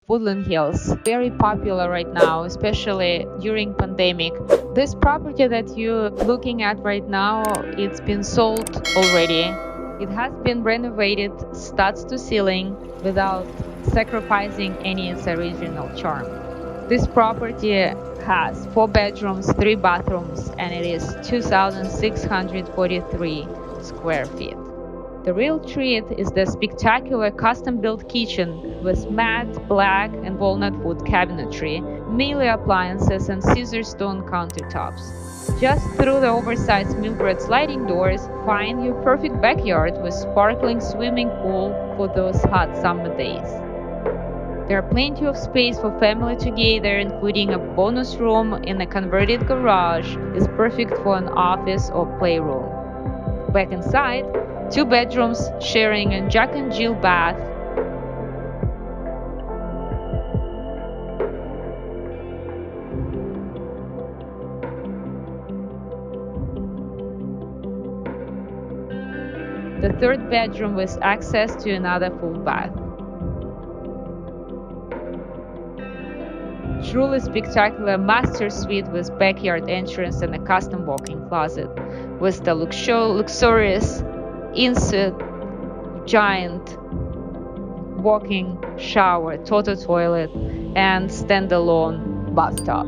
Woodland Hills, very popular right now, especially during pandemic. This property that you're looking at right now, it's been sold already. It has been renovated studs to ceiling without sacrificing any its original charm. This property has 4 bedrooms, 3 bathrooms, and it is 2,643 square feet. The real treat is the spectacular custom-built kitchen with matte, black, and walnut wood cabinetry, Miele appliances, and Caesarstone countertops. Just through the oversized Mildred sliding doors, find your perfect backyard with sparkling swimming pool for those hot summer days. There are plenty of space for family together, including a bonus room in a converted garage is perfect for an office or playroom. Back inside, 2 bedrooms sharing a Jack and Jill bath. The 3rd bedroom with access to another full bath. Truly spectacular master suite with backyard entrance and a custom walk-in closet with the luxurious insert giant walk-in shower, total toilet, and standalone bathtub.